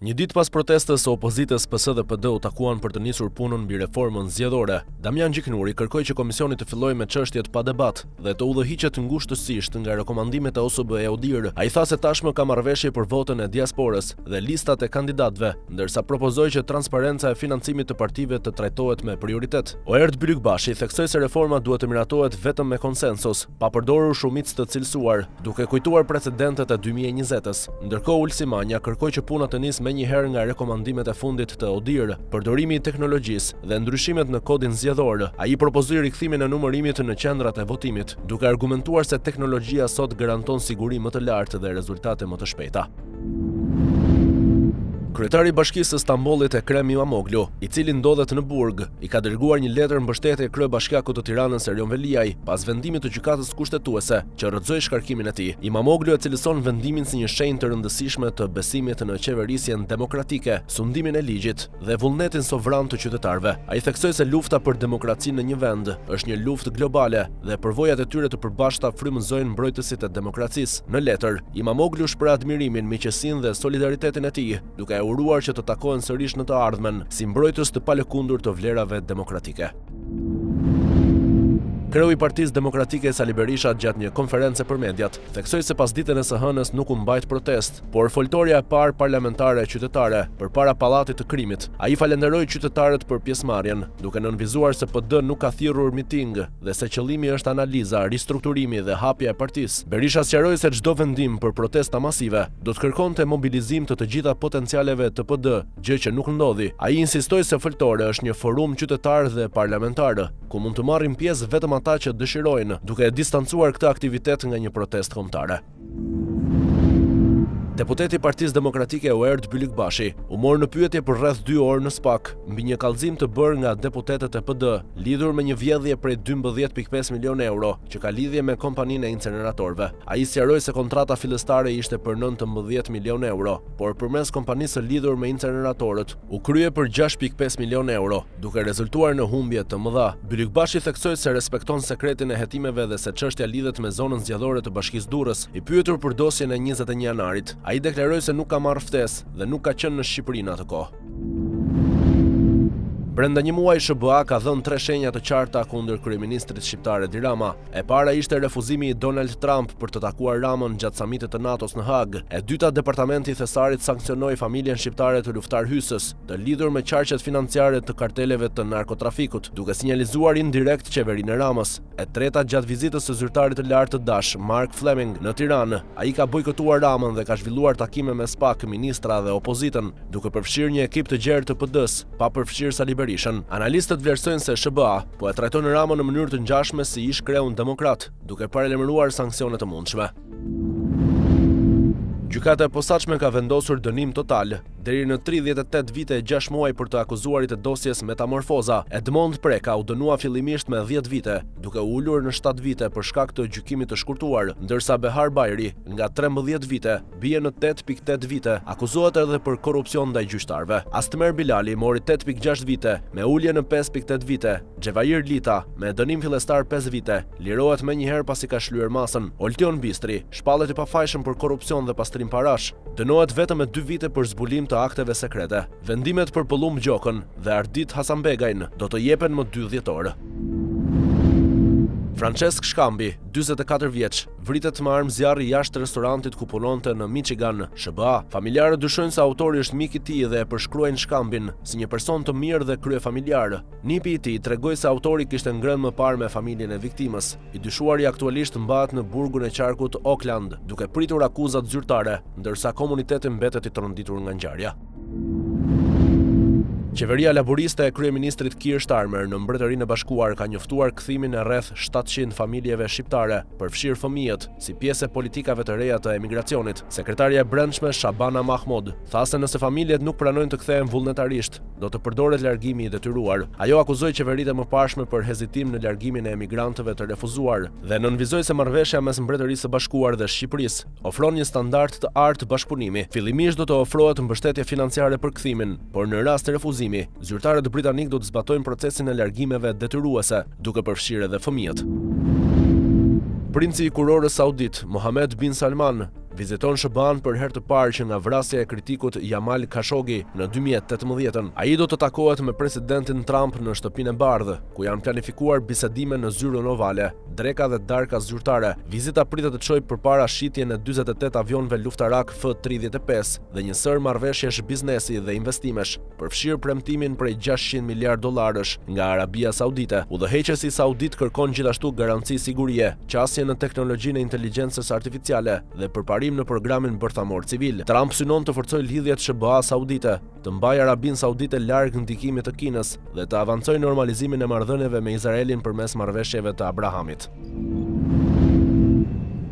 Një ditë pas protestës së opozitës, PS dhe PD u takuan për të nisur punën mbi reformën zgjedhore. Damian Gjiknuri kërkoi që komisioni të fillojë me çështjet pa debat dhe të udhëhiqet ngushtësisht nga rekomandimet e OSBE-UDIR. Ai tha se tashmë ka marrëveshje për votën e diasporës dhe listat e kandidatëve, ndërsa propozoi që transparenca e financimit të partive të trajtohet me prioritet. Oert Bylykbashi theksoi se reforma duhet të miratohet vetëm me konsensus, pa përdorur shumicë të cilësuar, duke kujtuar precedentet e 2020-s. Ndërkohë Ulsi Manja kërkoi që puna të nisë njëherë nga rekomandimet e fundit të ODIR, përdorimi i teknologjisë dhe ndryshimet në kodin zgjedhor. Ai propozoi rikthimin e numërimit në qendrat e votimit, duke argumentuar se teknologjia sot garanton siguri më të lartë dhe rezultate më të shpejta. Kryetari i Bashkisë së Stambollit Ekrem Imamoglu, i cili ndodhet në Burg, i ka dërguar një letër mbështetje kryebashkiakut të Tiranës Erion Veliaj pas vendimit të gjykatës kushtetuese që rrëzoi shkarkimin e tij. Imamoglu e cilëson vendimin si një shenjë të rëndësishme të besimit në qeverisjen demokratike, sundimin e ligjit dhe vullnetin sovran të qytetarëve. Ai theksoi se lufta për demokracinë në një vend është një luftë globale dhe përvojat e tyre të përbashkëta frymëzojnë mbrojtësit e demokracisë. Në letër, Imamoglu shpreh admirimin, miqësinë dhe solidaritetin e tij, duke uruar që të takohen sërish në të ardhmen si mbrojtës të palëkundur të vlerave demokratike. Kreu i Partisë Demokratike Sali Berisha gjatë një konferencë për mediat theksoi se pas ditën e së hënës nuk u mbajt protest, por foltorja e parë parlamentare e qytetare përpara pallatit të krimit. Ai falenderoi qytetarët për pjesëmarrjen, duke nënvizuar se PD nuk ka thirrur miting dhe se qëllimi është analiza, ristrukturimi dhe hapja e partisë. Berisha sqaroi se çdo vendim për protesta masive do të kërkonte mobilizim të gjitha potencialeve të PD, gjë që nuk ndodhi. Ai insistoi se foltore është një forum qytetar dhe parlamentar, ku mund të marrin pjesë vetëm ata që dëshirojnë, duke distancuar këtë aktivitet nga një protestë kombëtare. Deputeti i Partisë Demokratike Oert Bylykbashi u mor në pyetje për rreth 2 orë në SPAK mbi një kallëzim të bërë nga deputetët e PD lidhur me një vjedhje prej 12.5 milionë euro që ka lidhje me kompaninë e inceneratorëve. Ai sqaroi se kontrata fillestare ishte për 19 milionë euro, por përmes kompanisë së lidhur me inceneratorët u krye për 6.5 milionë euro, duke rezultuar në humbje të mëdha. Bylykbashi theksoi se respekton sekretin e hetimeve dhe se çështja lidhet me zonën zgjedhore të Bashkisë Durrës. I pyetur për dosjen e 21 janarit, ai deklaroi se nuk ka marrë ftesë dhe nuk ka qenë në Shqipëri në atë kohë. Brenda një muaji SBA ka dhënë 3 shenja të qarta kundër kryeministrit shqiptar Edi Rama. E para ishte refuzimi i Donald Trump për të takuar Ramën gjatë samitit të NATO-s në Hag. E dyta, departamenti i thesarit sankcionoi familjen shqiptare të luftar hysës, të lidhur me qarqet financiare të karteleve të narkotrafikut, duke sinjalizuar indirekt qeverinë e Ramës. E treta, gjatë vizitës së zyrtarit të lartë të Dash, Mark Fleming, në Tiranë, ai ka bojkotuar Ramën dhe ka zhvilluar takime me SPAK, ministra dhe opozitën, duke përfshirë një ekip të gjerë të PD-s, pa përfshirë Sali Berishën. Analistët vlerësojnë se SBA po e trajton Ramën në mënyrë të ngjashme si ish kreun demokrat, duke paralajmëruar sanksione të mundshme. Gjykata e posaçme ka vendosur dënim total deri në 38 vite e 6 muaj për të akuzuarit e dosjes Metamorfoza. Edmond Preka u dënua fillimisht me 10 vite, duke u ulur në 7 vite për shkak të gjykimit të shkurtuar, ndërsa Behar Bajri, nga 13 vite, bie në 8.8 vite, akuzohet edhe për korrupsion ndaj gjyqtarëve. Astmer Bilali mori 8.6 vite, me ulje në 5.8 vite. Xhevair Lita, me dënim fillestar 5 vite, lirohet menjëherë pasi ka shlyer masën. Oltion Bistri, shpallet i pafajshëm për korrupsion dhe pastrim parash, dënohet vetëm me 2 vite për zbulim të akteve sekrete. Vendimet për Pëllum Gjokën dhe Ardit Hasanbegajn do të jepen më 2 dhjetor. Francesc Shkambi, 44 vjeç, vritet me armë zjarri jashtë restorantit ku punonte në Michigan, SBA. Familjarët dyshojnë se autori është mik i tij dhe e përshkruajnë Shkambin si një person të mirë dhe kryefamiljar. Nipi i tij tregoi se autori kishte ngrënë më parë me familjen e viktimës. I dyshuari aktualisht mbahet në burgun e qarkut Auckland, duke pritur akuzat zyrtare, ndërsa komuniteti mbetet i tronditur nga ngjarja. Qeveria laboriste e kryeministrit Keir Starmer në Mbretërinë e Bashkuar ka njoftuar kthimin e rreth 700 familjeve shqiptare, përfshirë fëmijët, si pjesë e politikave të reja të emigracionit. Sekretarja e Brendshme Shabana Mahmoud tha se nëse familjet nuk pranojnë të kthehen vullnetarisht, do të përdoret largimi i detyruar. Ajo akuzoi qeveritë e mëparshme për hezitim në largimin e emigrantëve të refuzuar dhe nënvizoi se marrëveshja mes Mbretërisë së Bashkuar dhe Shqipërisë ofron një standard të artë bashkëpunimi. Fillimisht do të ofrohet mbështetje financiare për kthimin, por në rast të refuzimit, zyrtarët britanik do të zbatojnë procesin e largimeve detyruese, duke përfshirë edhe fëmijët. Princi i Kurorës Saudit, Mohammed bin Salman, viziton SBA-n për herë të parë që nga vrasja e kritikut Jamal Khashoggi në 2018. Ai do të takohet me presidentin Trump në Shtëpinë e Bardhë, ku janë planifikuar bisedime në zyrën ovale, dreka dhe darka zyrtare. Vizita pritet të çojë përpara shitjen e 48 avionëve luftarak F-35 dhe një sër marrëveshjesh biznesi dhe investimesh, përfshirë premtimin prej $600 miliardësh nga Arabia Saudite. Udhëheqësi saudit kërkon gjithashtu garanci sigurie, qasje në teknologjinë e inteligjencës artificiale dhe përparim në programin bërthamor civil. Trump synon të forcojë lidhjet SBA Saudite, të mbajë Arabinë Saudite larg ndikimit të Kinës dhe të avancojë normalizimin e marrëdhënieve me Izraelin përmes marrëveshjeve të Abrahamit.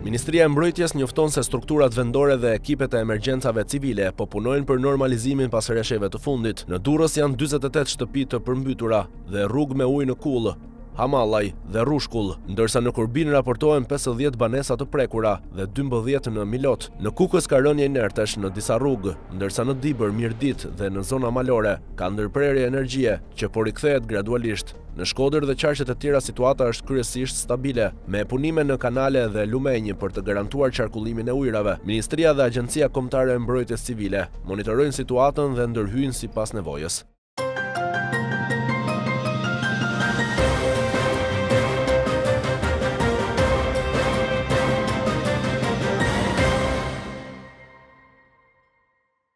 Ministria e Mbrojtjes njofton se strukturat vendore dhe ekipet e emergjencave civile po punojnë për normalizimin pas rreshjeve të fundit. Në Durrës janë 48 shtëpi të përmbytura dhe rrugë me ujë në Kull, Hamallaj dhe Rushkull, ndërsa në Kurbin raportohen 50 banesa të prekura dhe 12 në Milot. Në Kukës ka rënje inertesh në disa rrugë, ndërsa në Dibër, Mirdit dhe në zona malore ka ndërprerje energjie që po rikthehet gradualisht. Në Shkodër dhe qarqet e tjera situata është kryesisht stabile, me punime në kanale dhe lumenj për të garantuar qarkullimin e ujrave. Ministria dhe Agjencia Kombëtare e Mbrojtjes Civile monitorojnë situatën dhe ndërhyjnë sipas nevojës.